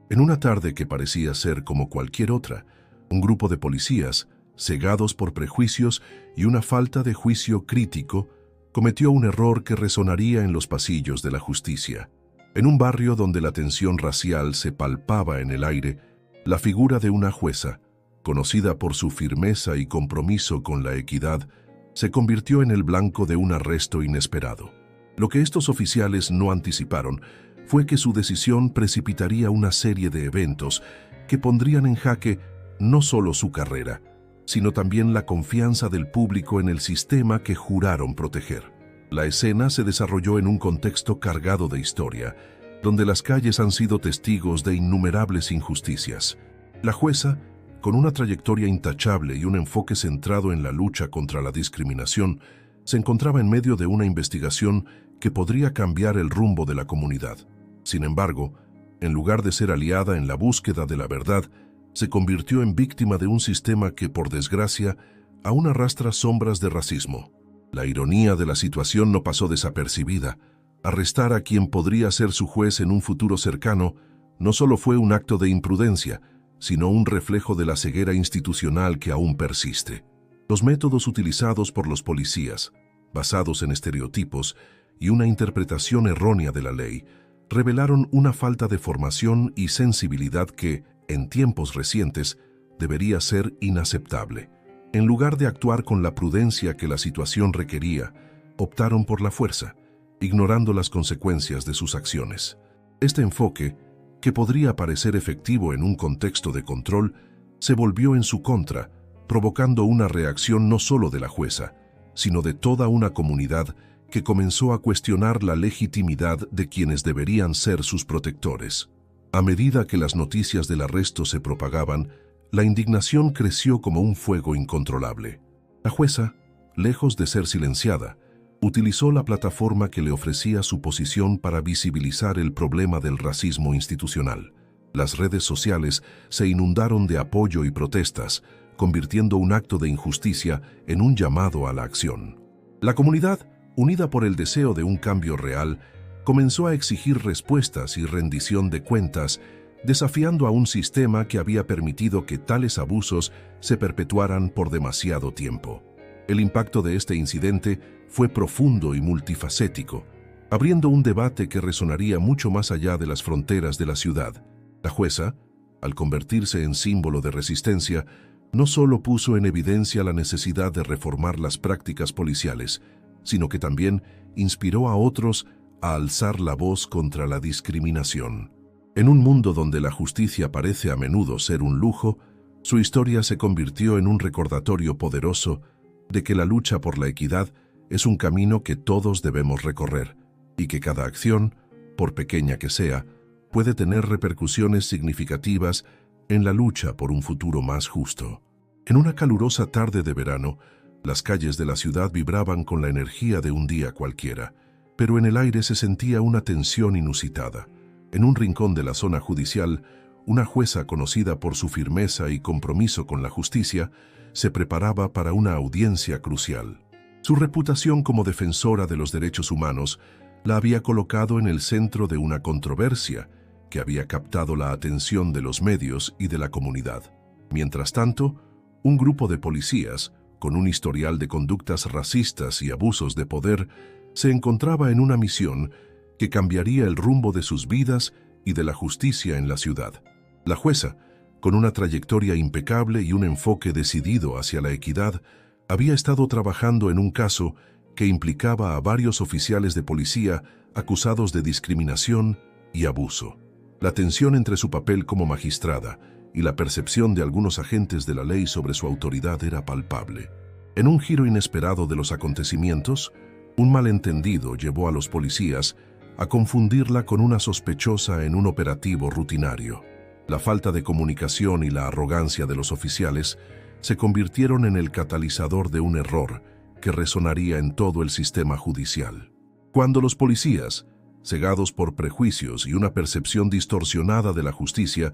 En una tarde que parecía ser como cualquier otra, un grupo de policías, cegados por prejuicios y una falta de juicio crítico, cometió un error que resonaría en los pasillos de la justicia. En un barrio donde la tensión racial se palpaba en el aire, la figura de una jueza, conocida por su firmeza y compromiso con la equidad, se convirtió en el blanco de un arresto inesperado. Lo que estos oficiales no anticiparon fue que su decisión precipitaría una serie de eventos que pondrían en jaque no solo su carrera, sino también la confianza del público en el sistema que juraron proteger. La escena se desarrolló en un contexto cargado de historia, donde las calles han sido testigos de innumerables injusticias. La jueza, con una trayectoria intachable y un enfoque centrado en la lucha contra la discriminación, se encontraba en medio de una investigación que podría cambiar el rumbo de la comunidad. Sin embargo, en lugar de ser aliada en la búsqueda de la verdad, se convirtió en víctima de un sistema que, por desgracia, aún arrastra sombras de racismo. La ironía de la situación no pasó desapercibida. Arrestar a quien podría ser su juez en un futuro cercano no solo fue un acto de imprudencia, sino un reflejo de la ceguera institucional que aún persiste. Los métodos utilizados por los policías, basados en estereotipos y una interpretación errónea de la ley, revelaron una falta de formación y sensibilidad que, en tiempos recientes, debería ser inaceptable. En lugar de actuar con la prudencia que la situación requería, optaron por la fuerza, ignorando las consecuencias de sus acciones. Este enfoque, que podría parecer efectivo en un contexto de control, se volvió en su contra, provocando una reacción no solo de la jueza, sino de toda una comunidad que comenzó a cuestionar la legitimidad de quienes deberían ser sus protectores. A medida que las noticias del arresto se propagaban, la indignación creció como un fuego incontrolable. La jueza, lejos de ser silenciada, utilizó la plataforma que le ofrecía su posición para visibilizar el problema del racismo institucional. Las redes sociales se inundaron de apoyo y protestas, convirtiendo un acto de injusticia en un llamado a la acción. La comunidad, unida por el deseo de un cambio real, comenzó a exigir respuestas y rendición de cuentas, desafiando a un sistema que había permitido que tales abusos se perpetuaran por demasiado tiempo. El impacto de este incidente fue profundo y multifacético, abriendo un debate que resonaría mucho más allá de las fronteras de la ciudad. La jueza, al convertirse en símbolo de resistencia, no solo puso en evidencia la necesidad de reformar las prácticas policiales, sino que también inspiró a otros a alzar la voz contra la discriminación. En un mundo donde la justicia parece a menudo ser un lujo, su historia se convirtió en un recordatorio poderoso de que la lucha por la equidad es un camino que todos debemos recorrer y que cada acción, por pequeña que sea, puede tener repercusiones significativas en la lucha por un futuro más justo. En una calurosa tarde de verano, las calles de la ciudad vibraban con la energía de un día cualquiera, pero en el aire se sentía una tensión inusitada. En un rincón de la zona judicial, una jueza conocida por su firmeza y compromiso con la justicia se preparaba para una audiencia crucial. Su reputación como defensora de los derechos humanos la había colocado en el centro de una controversia que había captado la atención de los medios y de la comunidad. Mientras tanto, un grupo de policías, con un historial de conductas racistas y abusos de poder, se encontraba en una misión que cambiaría el rumbo de sus vidas y de la justicia en la ciudad. La jueza, con una trayectoria impecable y un enfoque decidido hacia la equidad, había estado trabajando en un caso que implicaba a varios oficiales de policía acusados de discriminación y abuso. La tensión entre su papel como magistrada y la percepción de algunos agentes de la ley sobre su autoridad era palpable. En un giro inesperado de los acontecimientos, un malentendido llevó a los policías a confundirla con una sospechosa en un operativo rutinario. La falta de comunicación y la arrogancia de los oficiales se convirtieron en el catalizador de un error que resonaría en todo el sistema judicial. Cuando los policías, cegados por prejuicios y una percepción distorsionada de la justicia,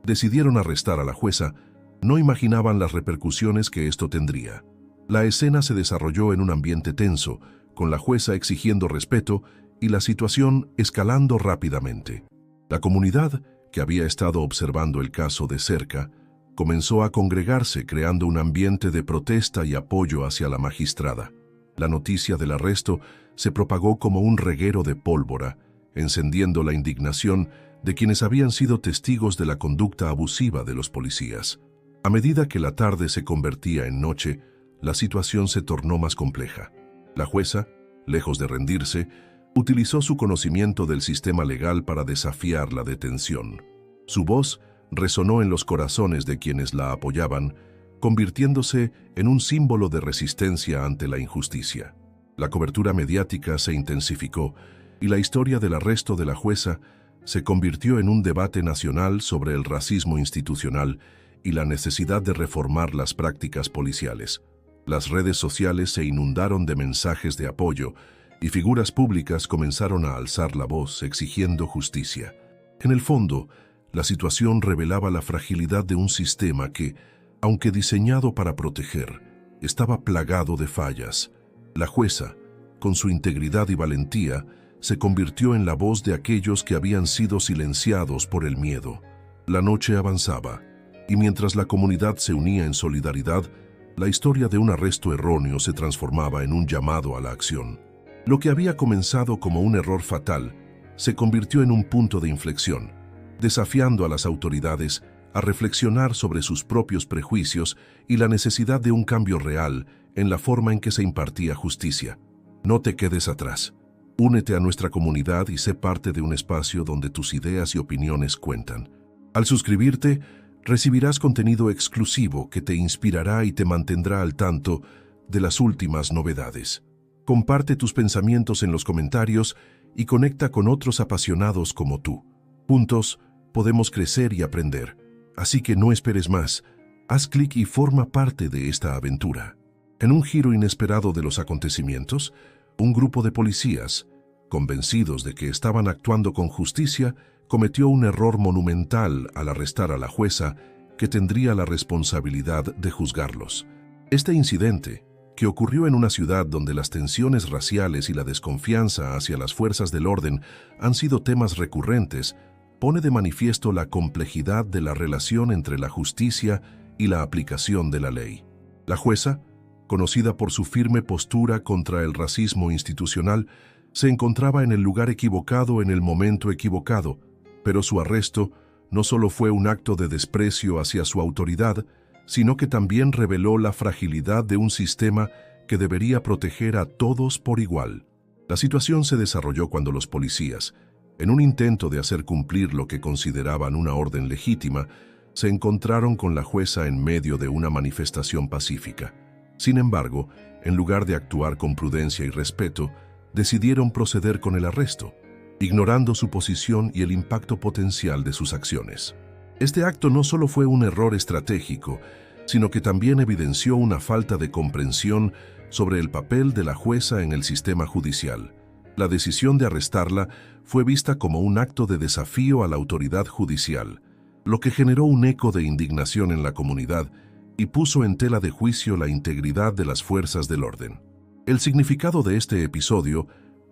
decidieron arrestar a la jueza, no imaginaban las repercusiones que esto tendría. La escena se desarrolló en un ambiente tenso, con la jueza exigiendo respeto y la situación escalando rápidamente. La comunidad, que había estado observando el caso de cerca, comenzó a congregarse creando un ambiente de protesta y apoyo hacia la magistrada. La noticia del arresto se propagó como un reguero de pólvora, encendiendo la indignación de quienes habían sido testigos de la conducta abusiva de los policías. A medida que la tarde se convertía en noche, la situación se tornó más compleja. La jueza, lejos de rendirse, utilizó su conocimiento del sistema legal para desafiar la detención. Su voz resonó en los corazones de quienes la apoyaban, convirtiéndose en un símbolo de resistencia ante la injusticia. La cobertura mediática se intensificó y la historia del arresto de la jueza se convirtió en un debate nacional sobre el racismo institucional y la necesidad de reformar las prácticas policiales. Las redes sociales se inundaron de mensajes de apoyo y figuras públicas comenzaron a alzar la voz exigiendo justicia. En el fondo, la situación revelaba la fragilidad de un sistema que, aunque diseñado para proteger, estaba plagado de fallas. La jueza, con su integridad y valentía, se convirtió en la voz de aquellos que habían sido silenciados por el miedo. La noche avanzaba, y mientras la comunidad se unía en solidaridad, la historia de un arresto erróneo se transformaba en un llamado a la acción. Lo que había comenzado como un error fatal se convirtió en un punto de inflexión, desafiando a las autoridades a reflexionar sobre sus propios prejuicios y la necesidad de un cambio real en la forma en que se impartía justicia. No te quedes atrás. Únete a nuestra comunidad y sé parte de un espacio donde tus ideas y opiniones cuentan. Al suscribirte, recibirás contenido exclusivo que te inspirará y te mantendrá al tanto de las últimas novedades. Comparte tus pensamientos en los comentarios y conecta con otros apasionados como tú. Juntos podemos crecer y aprender. Así que no esperes más. Haz clic y forma parte de esta aventura. En un giro inesperado de los acontecimientos, un grupo de policías, convencidos de que estaban actuando con justicia, cometió un error monumental al arrestar a la jueza que tendría la responsabilidad de juzgarlos. Este incidente, que ocurrió en una ciudad donde las tensiones raciales y la desconfianza hacia las fuerzas del orden han sido temas recurrentes, pone de manifiesto la complejidad de la relación entre la justicia y la aplicación de la ley. La jueza, conocida por su firme postura contra el racismo institucional, se encontraba en el lugar equivocado en el momento equivocado, pero su arresto no solo fue un acto de desprecio hacia su autoridad, sino que también reveló la fragilidad de un sistema que debería proteger a todos por igual. La situación se desarrolló cuando los policías, en un intento de hacer cumplir lo que consideraban una orden legítima, se encontraron con la jueza en medio de una manifestación pacífica. Sin embargo, en lugar de actuar con prudencia y respeto, decidieron proceder con el arresto, ignorando su posición y el impacto potencial de sus acciones. Este acto no solo fue un error estratégico, sino que también evidenció una falta de comprensión sobre el papel de la jueza en el sistema judicial. La decisión de arrestarla fue vista como un acto de desafío a la autoridad judicial, lo que generó un eco de indignación en la comunidad y puso en tela de juicio la integridad de las fuerzas del orden. El significado de este episodio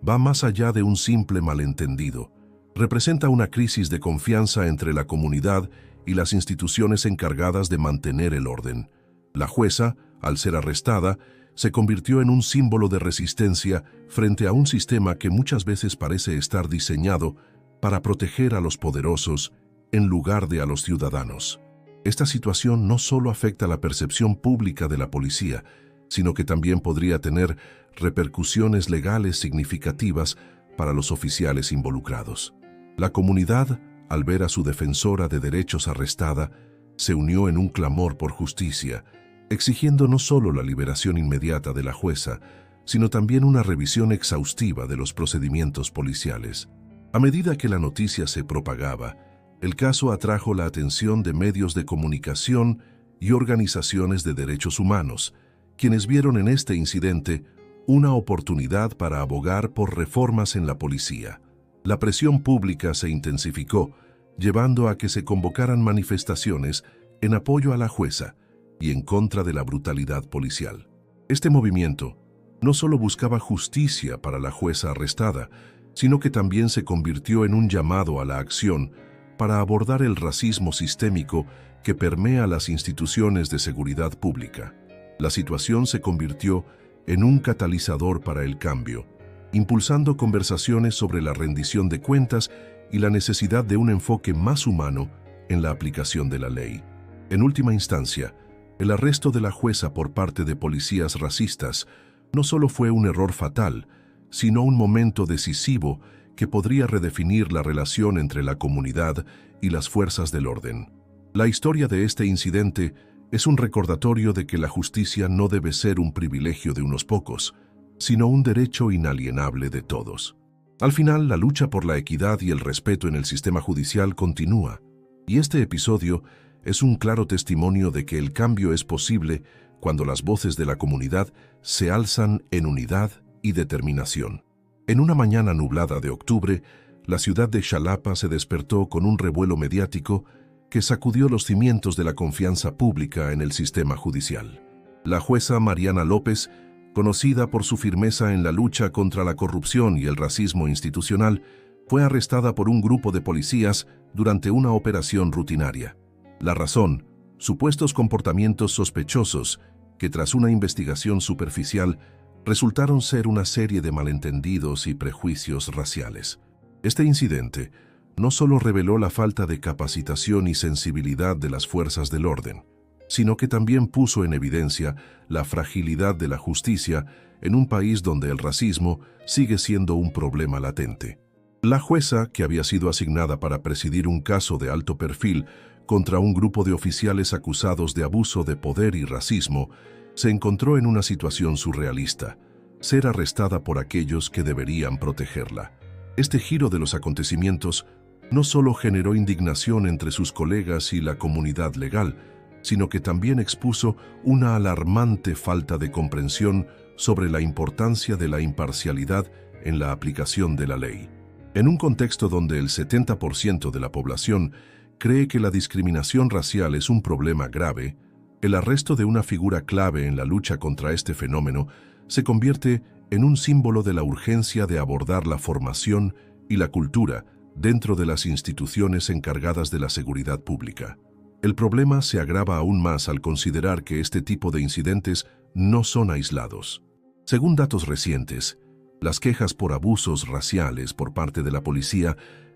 va más allá de un simple malentendido. Representa una crisis de confianza entre la comunidad y las instituciones encargadas de mantener el orden. La jueza, al ser arrestada, se convirtió en un símbolo de resistencia frente a un sistema que muchas veces parece estar diseñado para proteger a los poderosos en lugar de a los ciudadanos. Esta situación no solo afecta la percepción pública de la policía, sino que también podría tener repercusiones legales significativas para los oficiales involucrados. La comunidad, al ver a su defensora de derechos arrestada, se unió en un clamor por justicia, exigiendo no solo la liberación inmediata de la jueza, sino también una revisión exhaustiva de los procedimientos policiales. A medida que la noticia se propagaba, el caso atrajo la atención de medios de comunicación y organizaciones de derechos humanos, quienes vieron en este incidente una oportunidad para abogar por reformas en la policía. La presión pública se intensificó, llevando a que se convocaran manifestaciones en apoyo a la jueza y en contra de la brutalidad policial. Este movimiento no solo buscaba justicia para la jueza arrestada, sino que también se convirtió en un llamado a la acción para abordar el racismo sistémico que permea las instituciones de seguridad pública. La situación se convirtió en un catalizador para el cambio, impulsando conversaciones sobre la rendición de cuentas y la necesidad de un enfoque más humano en la aplicación de la ley. En última instancia, el arresto de la jueza por parte de policías racistas no solo fue un error fatal, sino un momento decisivo que podría redefinir la relación entre la comunidad y las fuerzas del orden. La historia de este incidente es un recordatorio de que la justicia no debe ser un privilegio de unos pocos, sino un derecho inalienable de todos. Al final, la lucha por la equidad y el respeto en el sistema judicial continúa, y este episodio es un claro testimonio de que el cambio es posible cuando las voces de la comunidad se alzan en unidad y determinación. En una mañana nublada de octubre, la ciudad de Xalapa se despertó con un revuelo mediático que sacudió los cimientos de la confianza pública en el sistema judicial. La jueza Mariana López, conocida por su firmeza en la lucha contra la corrupción y el racismo institucional, fue arrestada por un grupo de policías durante una operación rutinaria. La razón: supuestos comportamientos sospechosos que, tras una investigación superficial, resultaron ser una serie de malentendidos y prejuicios raciales. Este incidente no solo reveló la falta de capacitación y sensibilidad de las fuerzas del orden, sino que también puso en evidencia la fragilidad de la justicia en un país donde el racismo sigue siendo un problema latente. La jueza, que había sido asignada para presidir un caso de alto perfil contra un grupo de oficiales acusados de abuso de poder y racismo, se encontró en una situación surrealista: ser arrestada por aquellos que deberían protegerla. Este giro de los acontecimientos no solo generó indignación entre sus colegas y la comunidad legal, sino que también expuso una alarmante falta de comprensión sobre la importancia de la imparcialidad en la aplicación de la ley. En un contexto donde el 70% de la población cree que la discriminación racial es un problema grave, el arresto de una figura clave en la lucha contra este fenómeno se convierte en un símbolo de la urgencia de abordar la formación y la cultura dentro de las instituciones encargadas de la seguridad pública. El problema se agrava aún más al considerar que este tipo de incidentes no son aislados. Según datos recientes, las quejas por abusos raciales por parte de la policía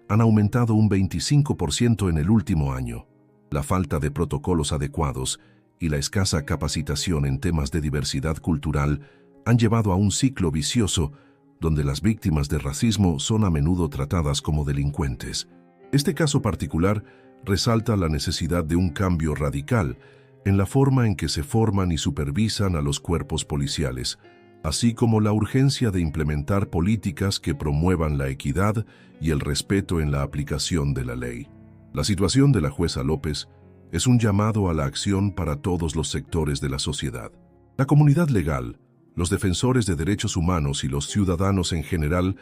han aumentado un 25% en el último año. La falta de protocolos adecuados y la escasa capacitación en temas de diversidad cultural han llevado a un ciclo vicioso donde las víctimas de racismo son a menudo tratadas como delincuentes. Este caso particular resalta la necesidad de un cambio radical en la forma en que se forman y supervisan a los cuerpos policiales, así como la urgencia de implementar políticas que promuevan la equidad y el respeto en la aplicación de la ley. La situación de la jueza López es un llamado a la acción para todos los sectores de la sociedad. La comunidad legal, los defensores de derechos humanos y los ciudadanos en general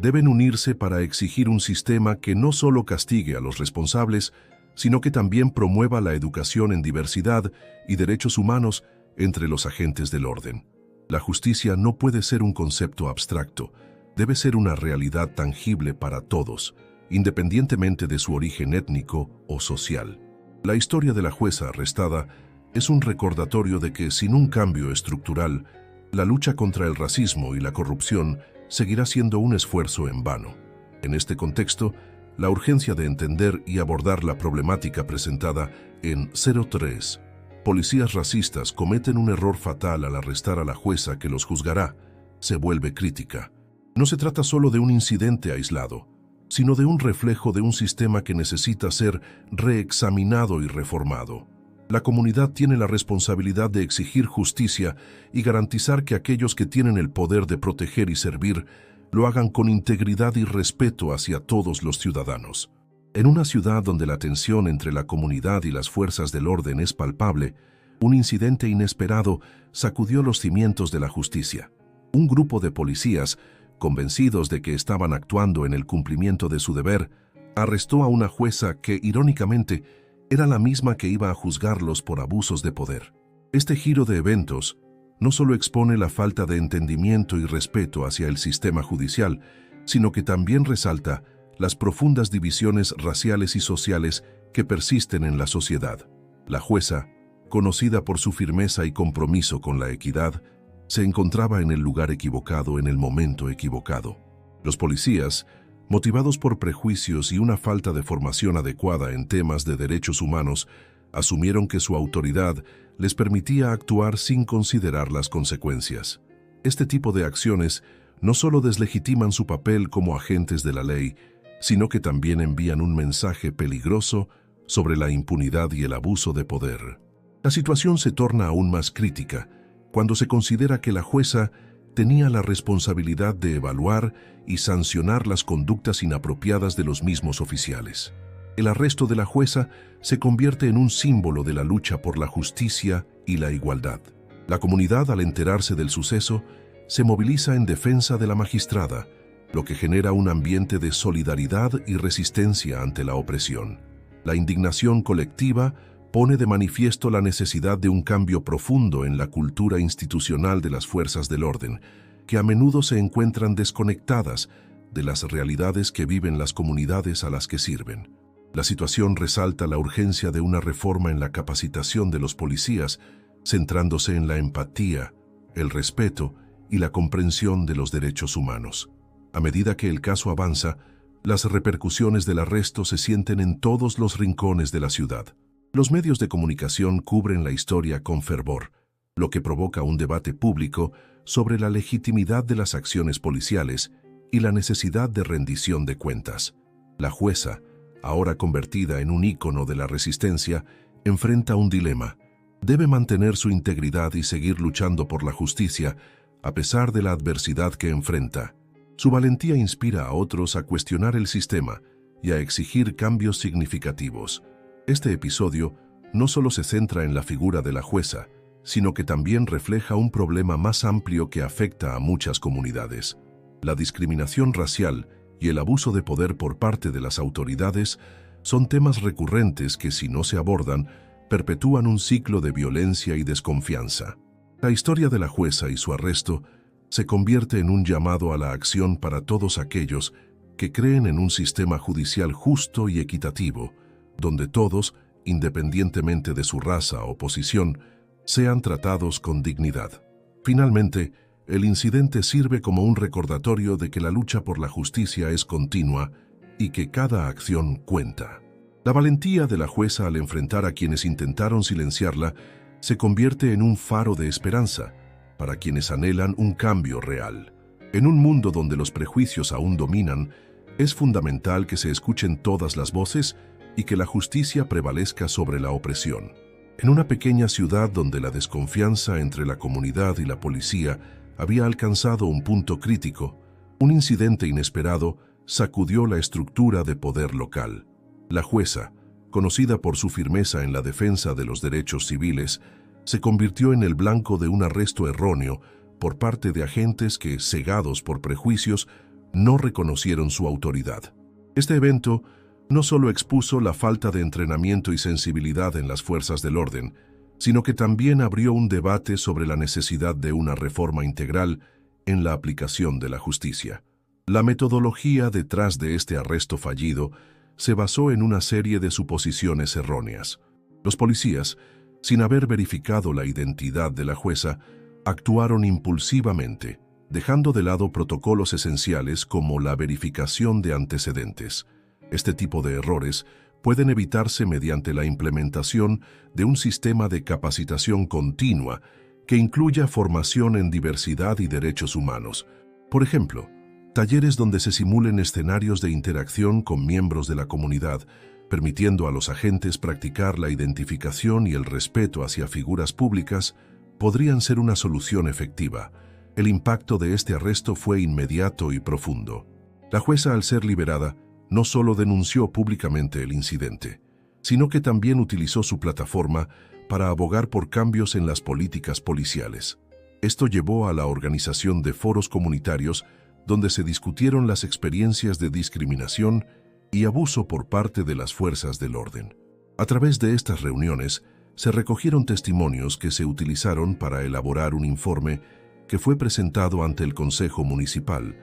deben unirse para exigir un sistema que no solo castigue a los responsables, sino que también promueva la educación en diversidad y derechos humanos entre los agentes del orden. La justicia no puede ser un concepto abstracto, debe ser una realidad tangible para todos, independientemente de su origen étnico o social. La historia de la jueza arrestada es un recordatorio de que, sin un cambio estructural, la lucha contra el racismo y la corrupción seguirá siendo un esfuerzo en vano. En este contexto, la urgencia de entender y abordar la problemática presentada en 03, policías racistas cometen un error fatal al arrestar a la jueza que los juzgará, se vuelve crítica. No se trata solo de un incidente aislado, sino de un reflejo de un sistema que necesita ser reexaminado y reformado. La comunidad tiene la responsabilidad de exigir justicia y garantizar que aquellos que tienen el poder de proteger y servir lo hagan con integridad y respeto hacia todos los ciudadanos. En una ciudad donde la tensión entre la comunidad y las fuerzas del orden es palpable, un incidente inesperado sacudió los cimientos de la justicia. Un grupo de policías, convencidos de que estaban actuando en el cumplimiento de su deber, arrestó a una jueza que, irónicamente, era la misma que iba a juzgarlos por abusos de poder. Este giro de eventos no solo expone la falta de entendimiento y respeto hacia el sistema judicial, sino que también resalta las profundas divisiones raciales y sociales que persisten en la sociedad. La jueza, conocida por su firmeza y compromiso con la equidad, se encontraba en el lugar equivocado en el momento equivocado. Los policías, motivados por prejuicios y una falta de formación adecuada en temas de derechos humanos, asumieron que su autoridad les permitía actuar sin considerar las consecuencias. Este tipo de acciones no solo deslegitiman su papel como agentes de la ley, sino que también envían un mensaje peligroso sobre la impunidad y el abuso de poder. La situación se torna aún más crítica cuando se considera que la jueza tenía la responsabilidad de evaluar y sancionar las conductas inapropiadas de los mismos oficiales. El arresto de la jueza se convierte en un símbolo de la lucha por la justicia y la igualdad. La comunidad, al enterarse del suceso, se moviliza en defensa de la magistrada, lo que genera un ambiente de solidaridad y resistencia ante la opresión. La indignación colectiva pone de manifiesto la necesidad de un cambio profundo en la cultura institucional de las fuerzas del orden, que a menudo se encuentran desconectadas de las realidades que viven las comunidades a las que sirven. La situación resalta la urgencia de una reforma en la capacitación de los policías, centrándose en la empatía, el respeto y la comprensión de los derechos humanos. A medida que el caso avanza, las repercusiones del arresto se sienten en todos los rincones de la ciudad. Los medios de comunicación cubren la historia con fervor, lo que provoca un debate público sobre la legitimidad de las acciones policiales y la necesidad de rendición de cuentas. La jueza, ahora convertida en un ícono de la resistencia, enfrenta un dilema. Debe mantener su integridad y seguir luchando por la justicia, a pesar de la adversidad que enfrenta. Su valentía inspira a otros a cuestionar el sistema y a exigir cambios significativos. Este episodio no solo se centra en la figura de la jueza, sino que también refleja un problema más amplio que afecta a muchas comunidades. La discriminación racial y el abuso de poder por parte de las autoridades son temas recurrentes que, si no se abordan, perpetúan un ciclo de violencia y desconfianza. La historia de la jueza y su arresto se convierte en un llamado a la acción para todos aquellos que creen en un sistema judicial justo y equitativo, donde todos, independientemente de su raza o posición, sean tratados con dignidad. Finalmente, el incidente sirve como un recordatorio de que la lucha por la justicia es continua y que cada acción cuenta. La valentía de la jueza al enfrentar a quienes intentaron silenciarla se convierte en un faro de esperanza para quienes anhelan un cambio real. En un mundo donde los prejuicios aún dominan, es fundamental que se escuchen todas las voces y que la justicia prevalezca sobre la opresión. En una pequeña ciudad donde la desconfianza entre la comunidad y la policía había alcanzado un punto crítico, un incidente inesperado sacudió la estructura de poder local. La jueza, conocida por su firmeza en la defensa de los derechos civiles, se convirtió en el blanco de un arresto erróneo por parte de agentes que, cegados por prejuicios, no reconocieron su autoridad. Este evento no solo expuso la falta de entrenamiento y sensibilidad en las fuerzas del orden, sino que también abrió un debate sobre la necesidad de una reforma integral en la aplicación de la justicia. La metodología detrás de este arresto fallido se basó en una serie de suposiciones erróneas. Los policías, sin haber verificado la identidad de la jueza, actuaron impulsivamente, dejando de lado protocolos esenciales como la verificación de antecedentes. Este tipo de errores pueden evitarse mediante la implementación de un sistema de capacitación continua que incluya formación en diversidad y derechos humanos. Por ejemplo, talleres donde se simulen escenarios de interacción con miembros de la comunidad, permitiendo a los agentes practicar la identificación y el respeto hacia figuras públicas, podrían ser una solución efectiva. El impacto de este arresto fue inmediato y profundo. La jueza, al ser liberada, no solo denunció públicamente el incidente, sino que también utilizó su plataforma para abogar por cambios en las políticas policiales. Esto llevó a la organización de foros comunitarios donde se discutieron las experiencias de discriminación y abuso por parte de las fuerzas del orden. A través de estas reuniones, se recogieron testimonios que se utilizaron para elaborar un informe que fue presentado ante el Consejo Municipal,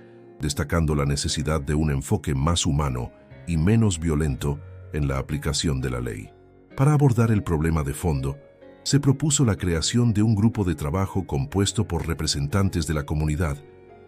destacando la necesidad de un enfoque más humano y menos violento en la aplicación de la ley. Para abordar el problema de fondo, se propuso la creación de un grupo de trabajo compuesto por representantes de la comunidad,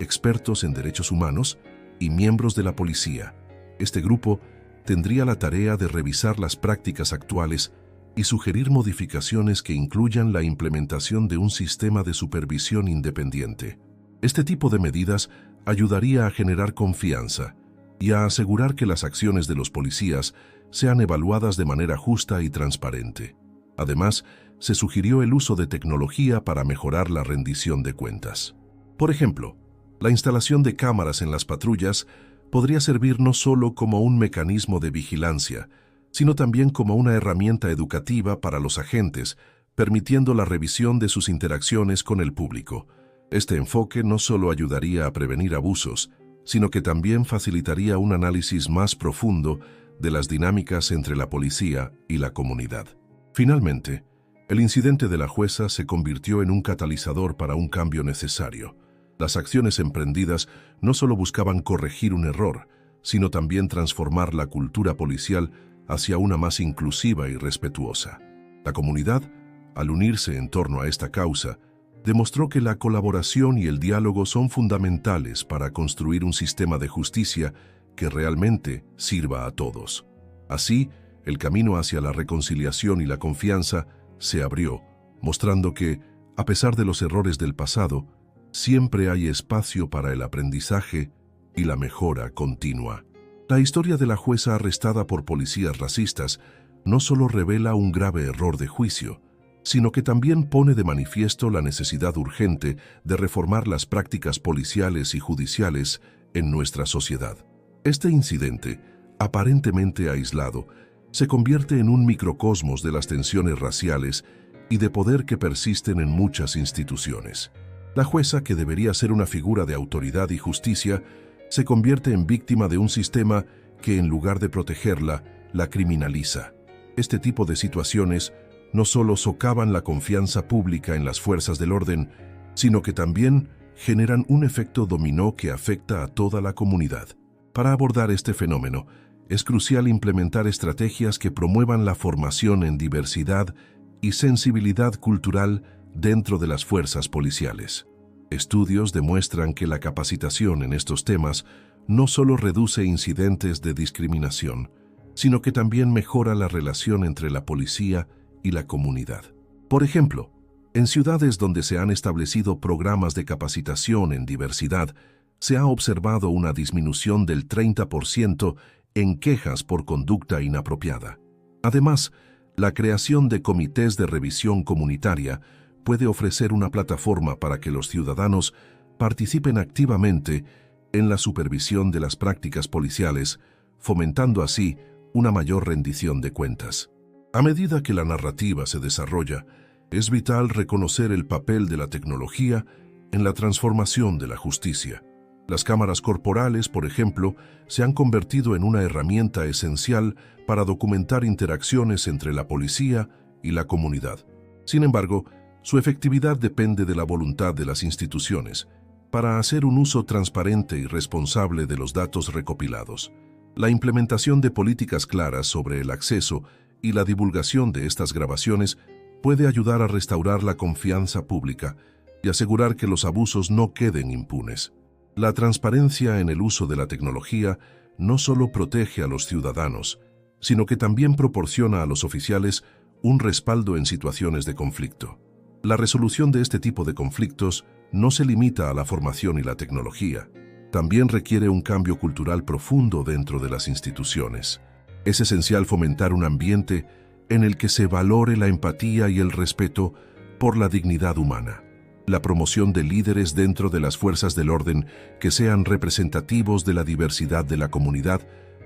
expertos en derechos humanos y miembros de la policía. Este grupo tendría la tarea de revisar las prácticas actuales y sugerir modificaciones que incluyan la implementación de un sistema de supervisión independiente. Este tipo de medidas ayudaría a generar confianza y a asegurar que las acciones de los policías sean evaluadas de manera justa y transparente. Además, se sugirió el uso de tecnología para mejorar la rendición de cuentas. Por ejemplo, la instalación de cámaras en las patrullas podría servir no solo como un mecanismo de vigilancia, sino también como una herramienta educativa para los agentes, permitiendo la revisión de sus interacciones con el público. Este enfoque no solo ayudaría a prevenir abusos, sino que también facilitaría un análisis más profundo de las dinámicas entre la policía y la comunidad. Finalmente, el incidente de la jueza se convirtió en un catalizador para un cambio necesario. Las acciones emprendidas no solo buscaban corregir un error, sino también transformar la cultura policial hacia una más inclusiva y respetuosa. La comunidad, al unirse en torno a esta causa, demostró que la colaboración y el diálogo son fundamentales para construir un sistema de justicia que realmente sirva a todos. Así, el camino hacia la reconciliación y la confianza se abrió, mostrando que, a pesar de los errores del pasado, siempre hay espacio para el aprendizaje y la mejora continua. La historia de la jueza arrestada por policías racistas no solo revela un grave error de juicio, sino que también pone de manifiesto la necesidad urgente de reformar las prácticas policiales y judiciales en nuestra sociedad. Este incidente, aparentemente aislado, se convierte en un microcosmos de las tensiones raciales y de poder que persisten en muchas instituciones. La jueza, que debería ser una figura de autoridad y justicia, se convierte en víctima de un sistema que, en lugar de protegerla, la criminaliza. Este tipo de situaciones no solo socavan la confianza pública en las fuerzas del orden, sino que también generan un efecto dominó que afecta a toda la comunidad. Para abordar este fenómeno, es crucial implementar estrategias que promuevan la formación en diversidad y sensibilidad cultural dentro de las fuerzas policiales. Estudios demuestran que la capacitación en estos temas no solo reduce incidentes de discriminación, sino que también mejora la relación entre la policía y la comunidad. Por ejemplo, en ciudades donde se han establecido programas de capacitación en diversidad, se ha observado una disminución del 30% en quejas por conducta inapropiada. Además, la creación de comités de revisión comunitaria puede ofrecer una plataforma para que los ciudadanos participen activamente en la supervisión de las prácticas policiales, fomentando así una mayor rendición de cuentas. A medida que la narrativa se desarrolla, es vital reconocer el papel de la tecnología en la transformación de la justicia. Las cámaras corporales, por ejemplo, se han convertido en una herramienta esencial para documentar interacciones entre la policía y la comunidad. Sin embargo, su efectividad depende de la voluntad de las instituciones para hacer un uso transparente y responsable de los datos recopilados. La implementación de políticas claras sobre el acceso y la divulgación de estas grabaciones puede ayudar a restaurar la confianza pública y asegurar que los abusos no queden impunes. La transparencia en el uso de la tecnología no solo protege a los ciudadanos, sino que también proporciona a los oficiales un respaldo en situaciones de conflicto. La resolución de este tipo de conflictos no se limita a la formación y la tecnología. También requiere un cambio cultural profundo dentro de las instituciones. Es esencial fomentar un ambiente en el que se valore la empatía y el respeto por la dignidad humana. La promoción de líderes dentro de las fuerzas del orden que sean representativos de la diversidad de la comunidad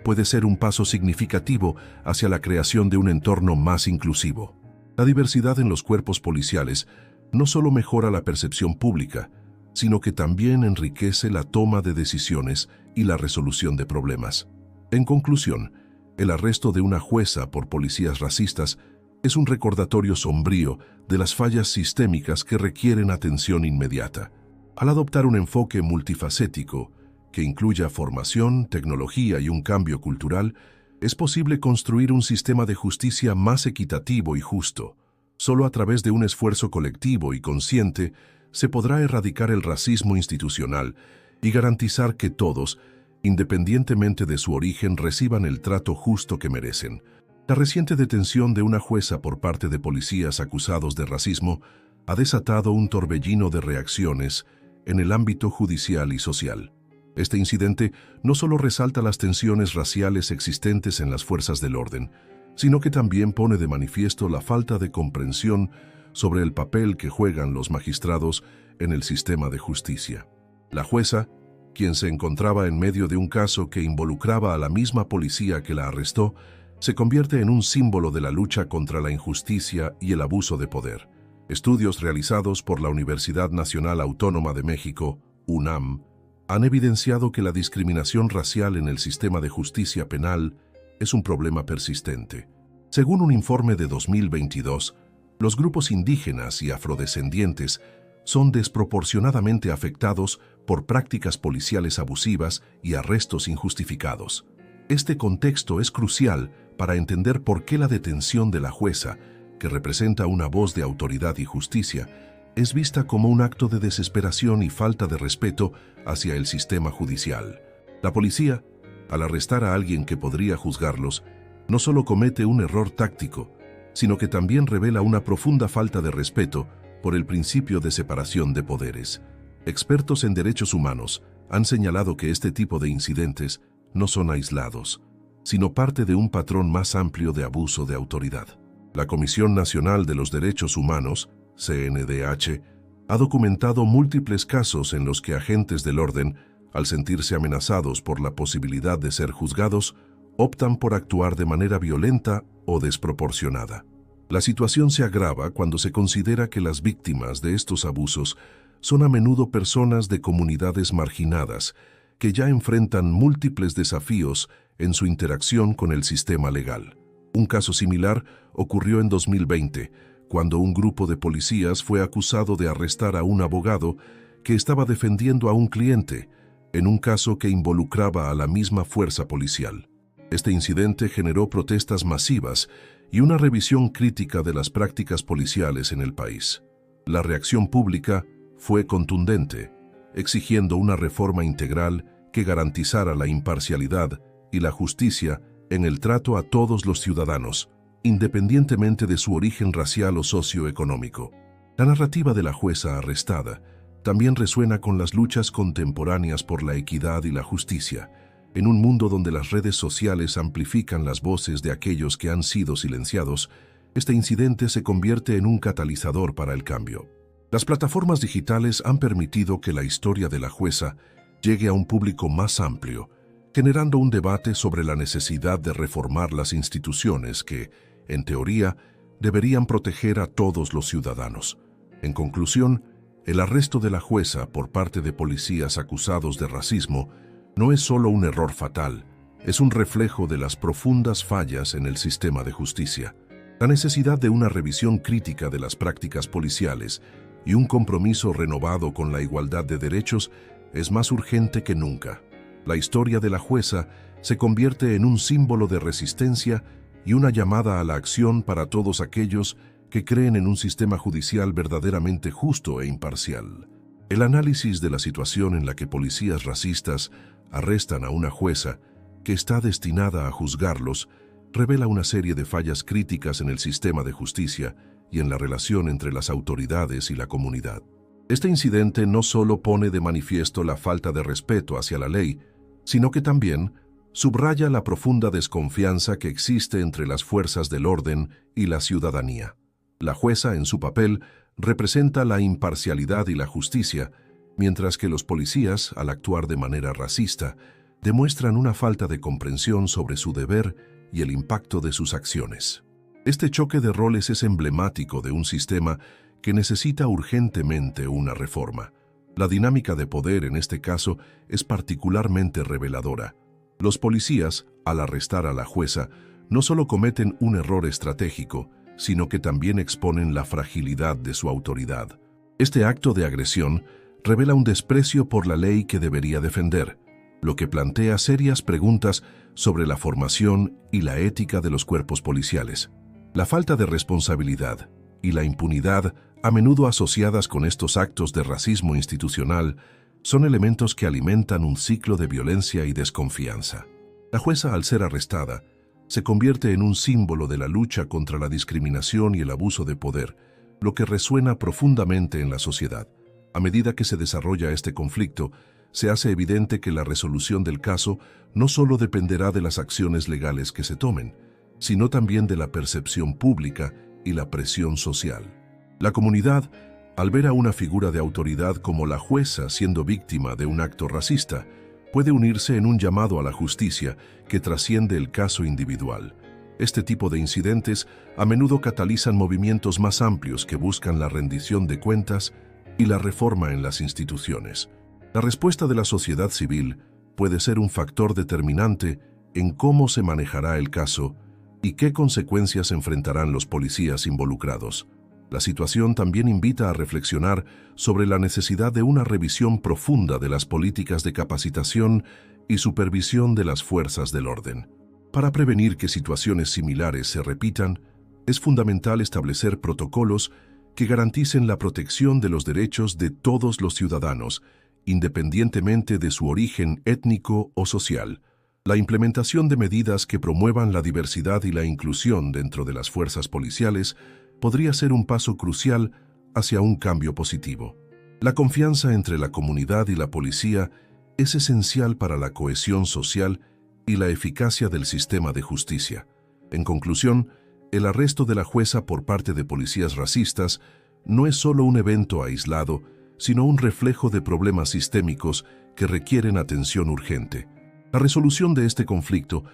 puede ser un paso significativo hacia la creación de un entorno más inclusivo. La diversidad en los cuerpos policiales no solo mejora la percepción pública, sino que también enriquece la toma de decisiones y la resolución de problemas. En conclusión, el arresto de una jueza por policías racistas es un recordatorio sombrío de las fallas sistémicas que requieren atención inmediata. Al adoptar un enfoque multifacético, que incluya formación, tecnología y un cambio cultural, es posible construir un sistema de justicia más equitativo y justo. Solo a través de un esfuerzo colectivo y consciente se podrá erradicar el racismo institucional y garantizar que todos, independientemente de su origen, reciban el trato justo que merecen. La reciente detención de una jueza por parte de policías acusados de racismo ha desatado un torbellino de reacciones en el ámbito judicial y social. Este incidente no solo resalta las tensiones raciales existentes en las fuerzas del orden, sino que también pone de manifiesto la falta de comprensión sobre el papel que juegan los magistrados en el sistema de justicia. La jueza, quien se encontraba en medio de un caso que involucraba a la misma policía que la arrestó, se convierte en un símbolo de la lucha contra la injusticia y el abuso de poder. Estudios realizados por la Universidad Nacional Autónoma de México, UNAM, han evidenciado que la discriminación racial en el sistema de justicia penal es un problema persistente. Según un informe de 2022, los grupos indígenas y afrodescendientes son desproporcionadamente afectados por prácticas policiales abusivas y arrestos injustificados. Este contexto es crucial para entender por qué la detención de la jueza, que representa una voz de autoridad y justicia, es vista como un acto de desesperación y falta de respeto hacia el sistema judicial. La policía, al arrestar a alguien que podría juzgarlos, no solo comete un error táctico, sino que también revela una profunda falta de respeto por el principio de separación de poderes. Expertos en derechos humanos han señalado que este tipo de incidentes no son aislados, sino parte de un patrón más amplio de abuso de autoridad. La Comisión Nacional de los Derechos Humanos, CNDH, ha documentado múltiples casos en los que agentes del orden, al sentirse amenazados por la posibilidad de ser juzgados, optan por actuar de manera violenta o desproporcionada. La situación se agrava cuando se considera que las víctimas de estos abusos son a menudo personas de comunidades marginadas que ya enfrentan múltiples desafíos en su interacción con el sistema legal. Un caso similar ocurrió en 2020, cuando un grupo de policías fue acusado de arrestar a un abogado que estaba defendiendo a un cliente en un caso que involucraba a la misma fuerza policial. Este incidente generó protestas masivas y una revisión crítica de las prácticas policiales en el país. La reacción pública fue contundente, exigiendo una reforma integral que garantizara la imparcialidad y la justicia en el trato a todos los ciudadanos, independientemente de su origen racial o socioeconómico. La narrativa de la jueza arrestada también resuena con las luchas contemporáneas por la equidad y la justicia, en un mundo donde las redes sociales amplifican las voces de aquellos que han sido silenciados. Este incidente se convierte en un catalizador para el cambio. Las plataformas digitales han permitido que la historia de la jueza llegue a un público más amplio, generando un debate sobre la necesidad de reformar las instituciones que, en teoría, deberían proteger a todos los ciudadanos. En conclusión, el arresto de la jueza por parte de policías acusados de racismo no es solo un error fatal, es un reflejo de las profundas fallas en el sistema de justicia. La necesidad de una revisión crítica de las prácticas policiales y un compromiso renovado con la igualdad de derechos es más urgente que nunca. La historia de la jueza se convierte en un símbolo de resistencia y una llamada a la acción para todos aquellos que creen en un sistema judicial verdaderamente justo e imparcial. El análisis de la situación en la que policías racistas arrestan a una jueza que está destinada a juzgarlos revela una serie de fallas críticas en el sistema de justicia y en la relación entre las autoridades y la comunidad. Este incidente no solo pone de manifiesto la falta de respeto hacia la ley, sino que también subraya la profunda desconfianza que existe entre las fuerzas del orden y la ciudadanía. La jueza, en su papel, representa la imparcialidad y la justicia, mientras que los policías, al actuar de manera racista, demuestran una falta de comprensión sobre su deber y el impacto de sus acciones. Este choque de roles es emblemático de un sistema que necesita urgentemente una reforma. La dinámica de poder en este caso es particularmente reveladora. Los policías, al arrestar a la jueza, no solo cometen un error estratégico, sino que también exponen la fragilidad de su autoridad. Este acto de agresión revela un desprecio por la ley que debería defender, lo que plantea serias preguntas sobre la formación y la ética de los cuerpos policiales. La falta de responsabilidad y la impunidad, a menudo asociadas con estos actos de racismo institucional, son elementos que alimentan un ciclo de violencia y desconfianza. La jueza, al ser arrestada, se convierte en un símbolo de la lucha contra la discriminación y el abuso de poder, lo que resuena profundamente en la sociedad. A medida que se desarrolla este conflicto, se hace evidente que la resolución del caso no solo dependerá de las acciones legales que se tomen, sino también de la percepción pública y la presión social. La comunidad, al ver a una figura de autoridad como la jueza siendo víctima de un acto racista, puede unirse en un llamado a la justicia que trasciende el caso individual. Este tipo de incidentes a menudo catalizan movimientos más amplios que buscan la rendición de cuentas y la reforma en las instituciones. La respuesta de la sociedad civil puede ser un factor determinante en cómo se manejará el caso y qué consecuencias enfrentarán los policías involucrados. La situación también invita a reflexionar sobre la necesidad de una revisión profunda de las políticas de capacitación y supervisión de las fuerzas del orden. Para prevenir que situaciones similares se repitan, es fundamental establecer protocolos que garanticen la protección de los derechos de todos los ciudadanos, independientemente de su origen étnico o social. La implementación de medidas que promuevan la diversidad y la inclusión dentro de las fuerzas policiales podría ser un paso crucial hacia un cambio positivo. La confianza entre la comunidad y la policía es esencial para la cohesión social y la eficacia del sistema de justicia. En conclusión, el arresto de la jueza por parte de policías racistas no es solo un evento aislado, sino un reflejo de problemas sistémicos que requieren atención urgente. La resolución de este conflicto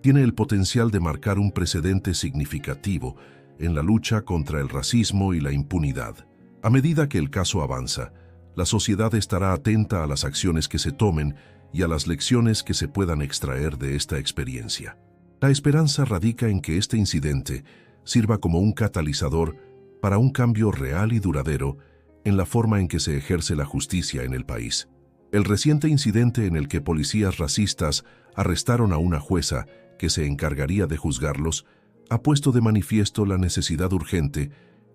tiene el potencial de marcar un precedente significativo en la lucha contra el racismo y la impunidad. A medida que el caso avanza, la sociedad estará atenta a las acciones que se tomen y a las lecciones que se puedan extraer de esta experiencia. La esperanza radica en que este incidente sirva como un catalizador para un cambio real y duradero en la forma en que se ejerce la justicia en el país. El reciente incidente en el que policías racistas arrestaron a una jueza que se encargaría de juzgarlos ha puesto de manifiesto la necesidad urgente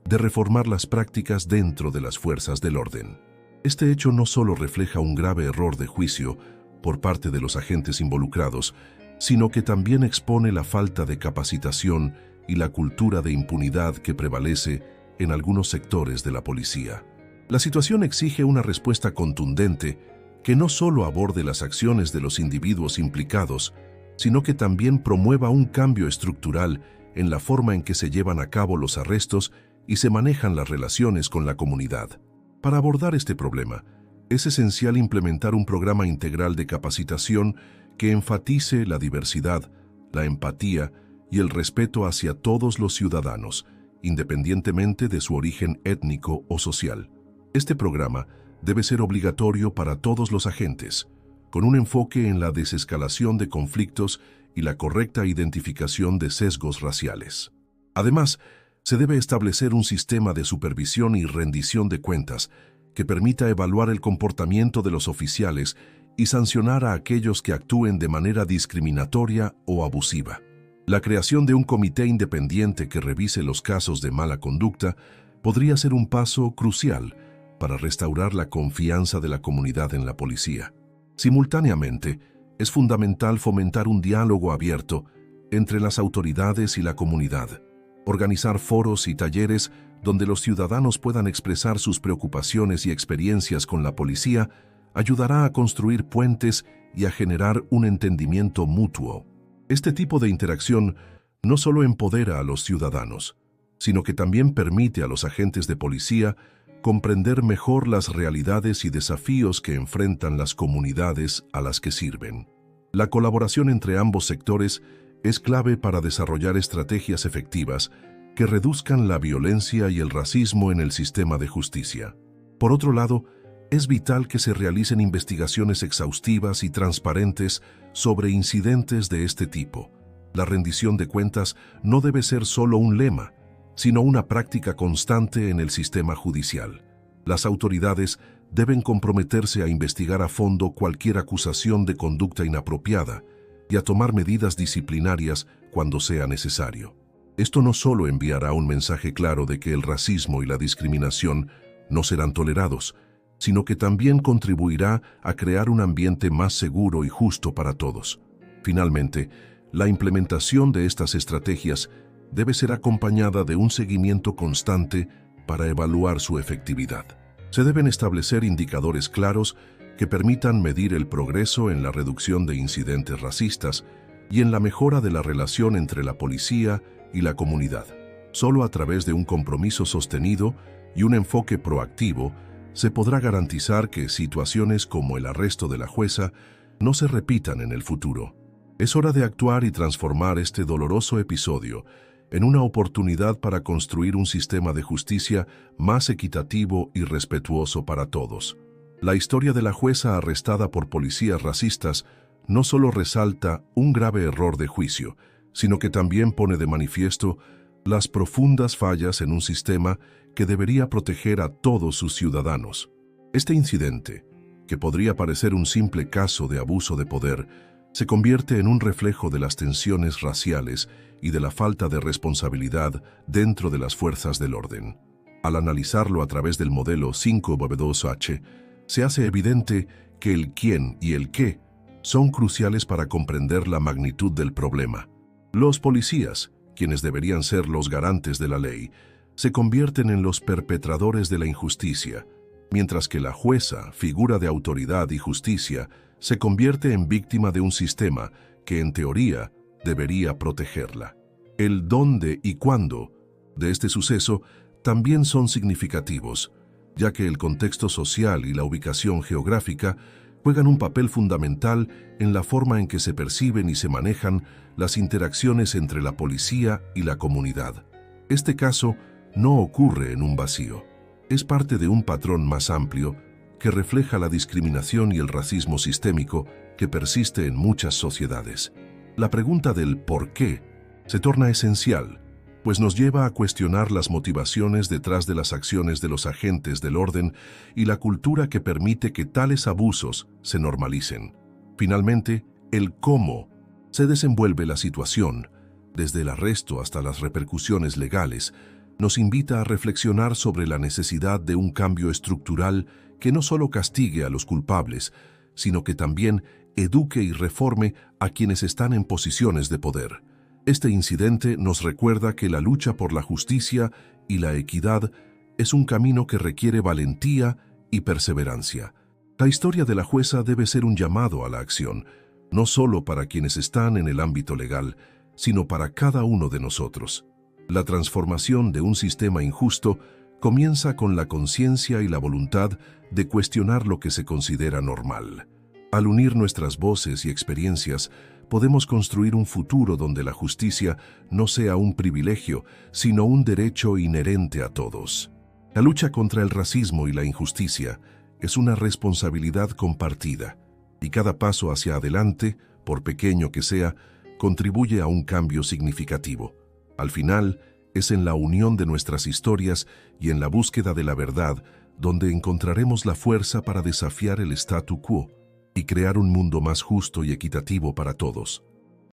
de reformar las prácticas dentro de las fuerzas del orden. Este hecho no solo refleja un grave error de juicio por parte de los agentes involucrados, sino que también expone la falta de capacitación y la cultura de impunidad que prevalece en algunos sectores de la policía. La situación exige una respuesta contundente que no solo aborde las acciones de los individuos implicados, sino que también promueva un cambio estructural en la forma en que se llevan a cabo los arrestos y se manejan las relaciones con la comunidad. Para abordar este problema, es esencial implementar un programa integral de capacitación que enfatice la diversidad, la empatía y el respeto hacia todos los ciudadanos, independientemente de su origen étnico o social. Este programa debe ser obligatorio para todos los agentes, con un enfoque en la desescalación de conflictos y la correcta identificación de sesgos raciales. Además, se debe establecer un sistema de supervisión y rendición de cuentas que permita evaluar el comportamiento de los oficiales y sancionar a aquellos que actúen de manera discriminatoria o abusiva. La creación de un comité independiente que revise los casos de mala conducta podría ser un paso crucial para restaurar la confianza de la comunidad en la policía. Simultáneamente, es fundamental fomentar un diálogo abierto entre las autoridades y la comunidad. Organizar foros y talleres donde los ciudadanos puedan expresar sus preocupaciones y experiencias con la policía ayudará a construir puentes y a generar un entendimiento mutuo. Este tipo de interacción no solo empodera a los ciudadanos, sino que también permite a los agentes de policía comprender mejor las realidades y desafíos que enfrentan las comunidades a las que sirven. La colaboración entre ambos sectores es clave para desarrollar estrategias efectivas que reduzcan la violencia y el racismo en el sistema de justicia. Por otro lado, es vital que se realicen investigaciones exhaustivas y transparentes sobre incidentes de este tipo. La rendición de cuentas no debe ser solo un lema, sino una práctica constante en el sistema judicial. Las autoridades deben comprometerse a investigar a fondo cualquier acusación de conducta inapropiada y a tomar medidas disciplinarias cuando sea necesario. Esto no solo enviará un mensaje claro de que el racismo y la discriminación no serán tolerados, sino que también contribuirá a crear un ambiente más seguro y justo para todos. Finalmente, la implementación de estas estrategias debe ser acompañada de un seguimiento constante para evaluar su efectividad. Se deben establecer indicadores claros que permitan medir el progreso en la reducción de incidentes racistas y en la mejora de la relación entre la policía y la comunidad. Solo a través de un compromiso sostenido y un enfoque proactivo se podrá garantizar que situaciones como el arresto de la jueza no se repitan en el futuro. Es hora de actuar y transformar este doloroso episodio en una oportunidad para construir un sistema de justicia más equitativo y respetuoso para todos. La historia de la jueza arrestada por policías racistas no solo resalta un grave error de juicio, sino que también pone de manifiesto las profundas fallas en un sistema que debería proteger a todos sus ciudadanos. Este incidente, que podría parecer un simple caso de abuso de poder, se convierte en un reflejo de las tensiones raciales y de la falta de responsabilidad dentro de las fuerzas del orden. Al analizarlo a través del modelo 5W2H, se hace evidente que el quién y el qué son cruciales para comprender la magnitud del problema. Los policías, quienes deberían ser los garantes de la ley, se convierten en los perpetradores de la injusticia, mientras que la jueza, figura de autoridad y justicia, se convierte en víctima de un sistema que, en teoría, debería protegerla. El dónde y cuándo de este suceso también son significativos, ya que el contexto social y la ubicación geográfica juegan un papel fundamental en la forma en que se perciben y se manejan las interacciones entre la policía y la comunidad. Este caso no ocurre en un vacío. Es parte de un patrón más amplio que refleja la discriminación y el racismo sistémico que persiste en muchas sociedades. La pregunta del ¿por qué? Se torna esencial, pues nos lleva a cuestionar las motivaciones detrás de las acciones de los agentes del orden y la cultura que permite que tales abusos se normalicen. Finalmente, el cómo se desenvuelve la situación, desde el arresto hasta las repercusiones legales, nos invita a reflexionar sobre la necesidad de un cambio estructural que no solo castigue a los culpables, sino que también eduque y reforme a quienes están en posiciones de poder. Este incidente nos recuerda que la lucha por la justicia y la equidad es un camino que requiere valentía y perseverancia. La historia de la jueza debe ser un llamado a la acción, no solo para quienes están en el ámbito legal, sino para cada uno de nosotros. La transformación de un sistema injusto comienza con la conciencia y la voluntad de cuestionar lo que se considera normal. Al unir nuestras voces y experiencias, podemos construir un futuro donde la justicia no sea un privilegio, sino un derecho inherente a todos. La lucha contra el racismo y la injusticia es una responsabilidad compartida, y cada paso hacia adelante, por pequeño que sea, contribuye a un cambio significativo. Al final, es en la unión de nuestras historias y en la búsqueda de la verdad donde encontraremos la fuerza para desafiar el statu quo y crear un mundo más justo y equitativo para todos.